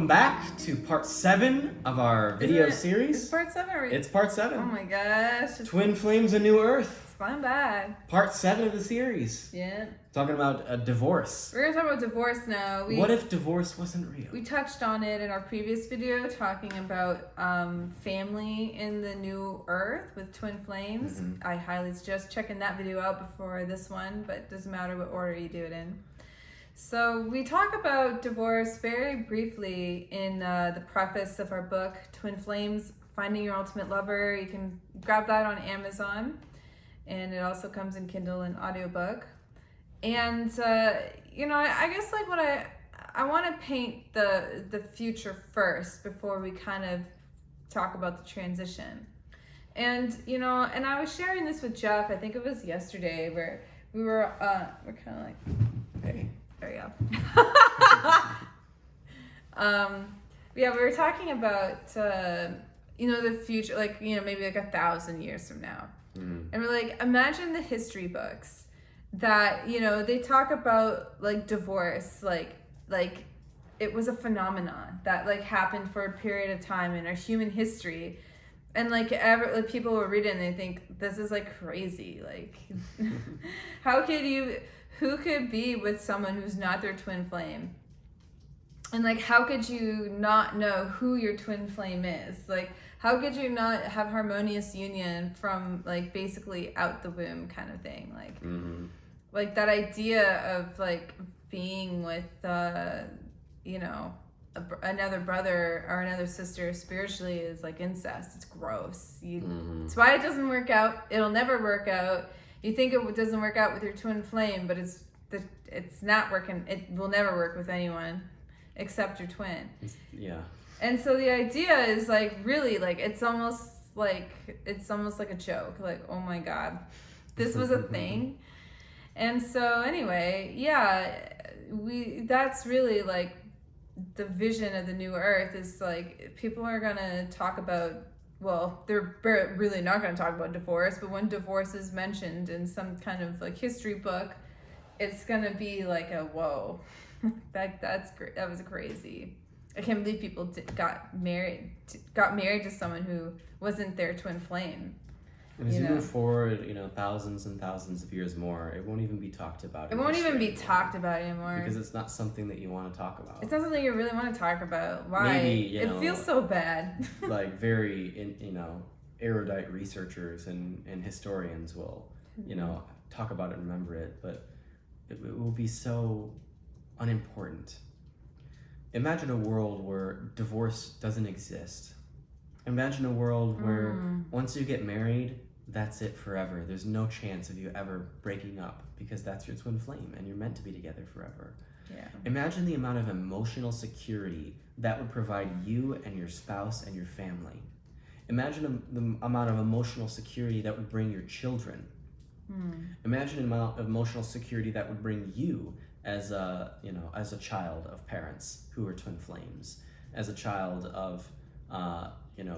Welcome back to part 7 of our video series. It's part 7 already? It's part 7. Oh my gosh. Twin Flames, A New Earth. It's flying by. Part 7 of the series. Yeah. Talking about a divorce. We're going to talk about divorce now. What if divorce wasn't real? We touched on it in our previous video, talking about family in the new earth with twin flames. Mm-hmm. I highly suggest checking that video out before this one, but it doesn't matter what order you do it in. So we talk about divorce very briefly in the preface of our book, Twin Flames, Finding Your Ultimate Lover. You can grab that on Amazon, and it also comes in Kindle and audiobook. And, I guess like what I want to paint the future first before we kind of talk about the transition. And, and I was sharing this with Jeff, I think it was yesterday, where we're kind of like, Hey. there you go. We were talking about, the future, maybe 1,000 years from now. Mm. And we're like, imagine the history books that, they talk about divorce, like it was a phenomenon that happened for a period of time in our human history. And people will read it and they think this is crazy. Who could be with someone who's not their twin flame? And how could you not know who your twin flame is? How could you not have harmonious union from basically out the womb kind of thing? Mm-hmm. That idea of being with another brother or another sister spiritually is incest. It's gross. It's why it doesn't work out. It'll never work out. You think it doesn't work out with your twin flame, but it's not working. It will never work with anyone except your twin. Yeah. And so the idea is really it's almost like a joke. Oh my God, this was a thing. And so anyway, that's really the vision of the new earth is people are gonna talk about, well, they're really not going to talk about divorce, but when divorce is mentioned in some kind of to book, it's going to be whoa, that was crazy. I can't believe people got married to someone who wasn't their twin flame. And as you move forward, thousands and thousands of years more, it won't even be talked about. It won't even be talked about anymore. Because it's not something that you want to talk about. It's not something you really want to talk about. Why? Maybe, it feels so bad. Very, erudite researchers and historians will, talk about it and remember it, but it will be so unimportant. Imagine a world where divorce doesn't exist. Imagine a world where once you get married, that's it forever. There's no chance of you ever breaking up because that's your twin flame and you're meant to be together forever. Yeah. Imagine the amount of emotional security that would provide you and your spouse and your family. Imagine the amount of emotional security that would bring your children. Imagine the amount of emotional security that would bring you as a child of parents who are twin flames, as a child of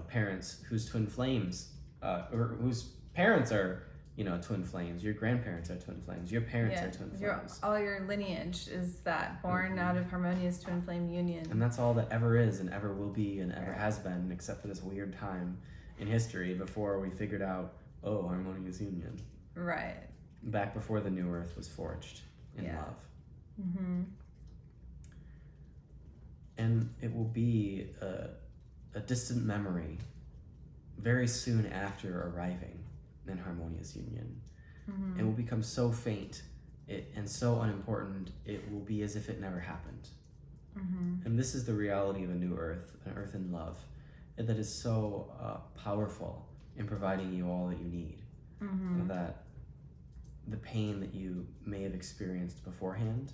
parents whose twin flames, or whose parents are, twin flames. Your grandparents are twin flames. Your parents are twin flames. All your lineage is that born out of harmonious twin flame union. And that's all that ever is and ever will be and ever has been, except for this weird time in history before we figured out, harmonious union. Right. Back before the new earth was forged in love. Mm-hmm. And it will be a distant memory very soon after arriving in harmonious union. It will become so faint and so unimportant, it will be as if it never happened. And this is the reality of a new earth, an earth in love, that is so powerful in providing you all that you need. That the pain that you may have experienced beforehand,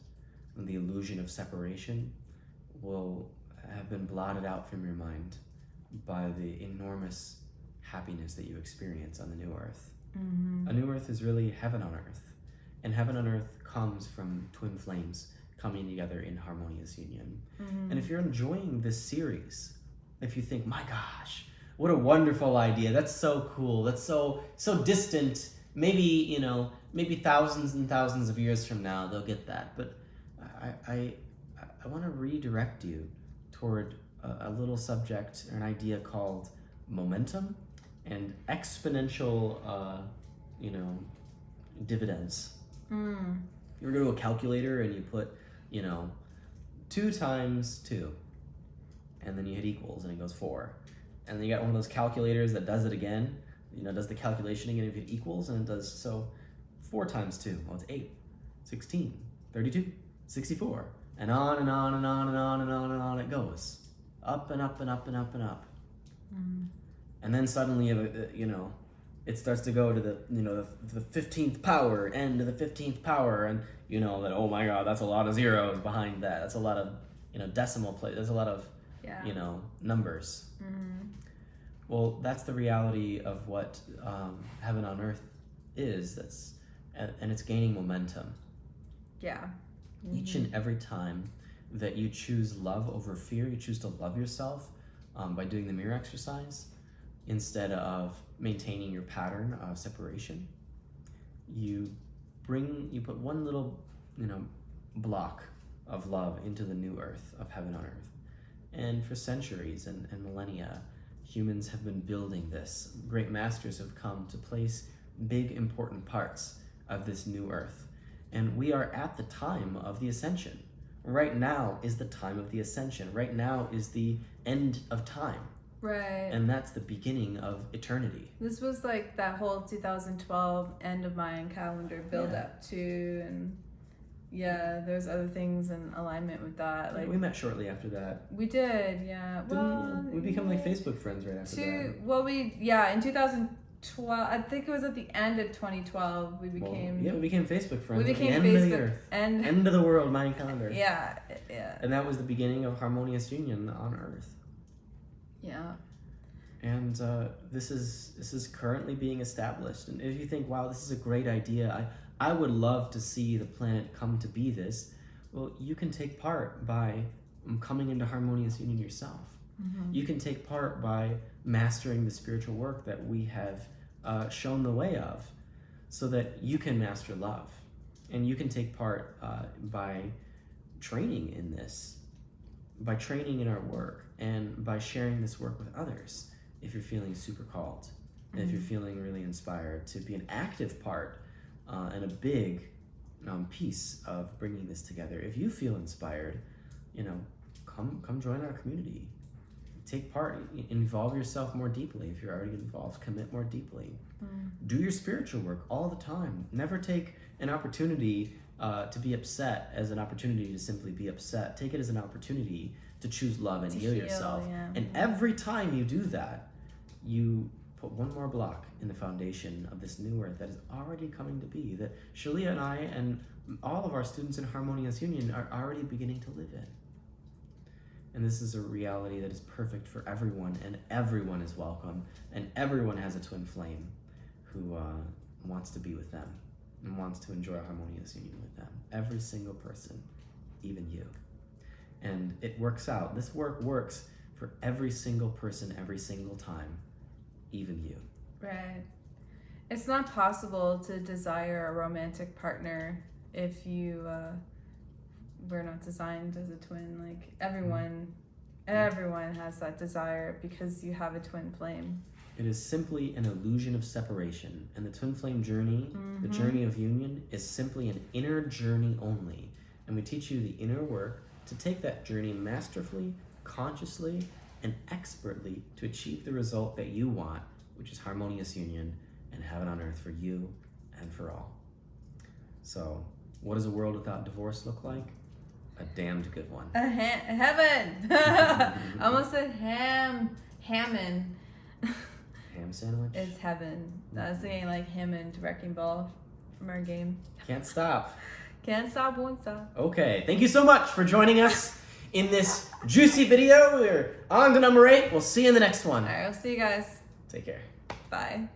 and the illusion of separation, will have been blotted out from your mind by the enormous happiness that you experience on the new earth. A new earth is really heaven on earth, and heaven on earth comes from twin flames coming together in harmonious union. And if you're enjoying this series, if you think, my gosh, what a wonderful idea, that's so cool, that's so distant, maybe thousands and thousands of years from now they'll get that, but I want to redirect you toward a little subject or an idea called momentum and exponential, dividends. You ever go to a calculator and you put, 2 times 2, and then you hit equals and it goes 4. And then you got one of those calculators that does it again, does the calculation again if it equals, and it does so 4 times 2. Well, it's 8, 16, 32, 64, and on and on and on and on and on and on it goes. Up and up and up and up and up. And then suddenly, it starts to go to the 15th power, end to the 15th power, and that, oh my God, that's a lot of zeros behind that. That's a lot of, decimal place. There's a lot of, numbers. Well, that's the reality of what heaven on earth is. And it's gaining momentum. Yeah. Each and every time that you choose love over fear, you choose to love yourself by doing the mirror exercise instead of maintaining your pattern of separation. You put one little, block of love into the new earth of heaven on earth. And for centuries and millennia, humans have been building this. Great masters have come to place big, important parts of this new earth. And we are at the time of the ascension. Right now is the time of the ascension. Right now is the end of time. Right. And that's the beginning of eternity. This was like that whole 2012 end of Mayan calendar build up to, and there's other things in alignment with that. Like we met shortly after that. We did, yeah. We become like Facebook friends right after that. Well, in 2012, I think it was at the end of 2012, we became... we became Facebook friends. We became at the end Facebook, of the earth. End of the world, Mayan calendar. Yeah. And that was the beginning of Harmonious Union on earth. Yeah. And this is currently being established. And if you think, wow, this is a great idea, I would love to see the planet come to be this, well, you can take part by coming into Harmonious Union yourself. You can take part by mastering the spiritual work that we have shown the way of, so that you can master love. And you can take part by training in this, by training in our work, and by sharing this work with others if you're feeling super called, and if you're feeling really inspired to be an active part and a big piece of bringing this together. If you feel inspired, come join our community. Take part, involve yourself more deeply. If you're already involved, commit more deeply. Do your spiritual work all the time. Never take an opportunity to be upset as an opportunity to simply be upset. Take it as an opportunity to choose love and heal yourself. And every time you do that, you put one more block in the foundation of this new earth that is already coming to be, that Shalia and I and all of our students in Harmonious Union are already beginning to live in. And this is a reality that is perfect for everyone, and everyone is welcome, and everyone has a twin flame who wants to be with them and wants to enjoy a Harmonious Union with them. Every single person, even you. And it works out. This work works for every single person, every single time, even you. Right. It's not possible to desire a romantic partner if you we're not designed as a twin. Like everyone has that desire because you have a twin flame. It is simply an illusion of separation, and the twin flame journey, the journey of union, is simply an inner journey only. And we teach you the inner work to take that journey masterfully, consciously, and expertly to achieve the result that you want, which is Harmonious Union and heaven on earth for you and for all. So, what does a world without divorce look like? A damned good one. Heaven! I almost said Hammond. Ham sandwich? It's heaven. I was thinking like Hammond Wrecking Ball from our game. Can't stop. Can't stop, won't stop. Okay, thank you so much for joining us in this juicy video. We're on to number 8. We'll see you in the next one. All right, we'll see you guys. Take care. Bye.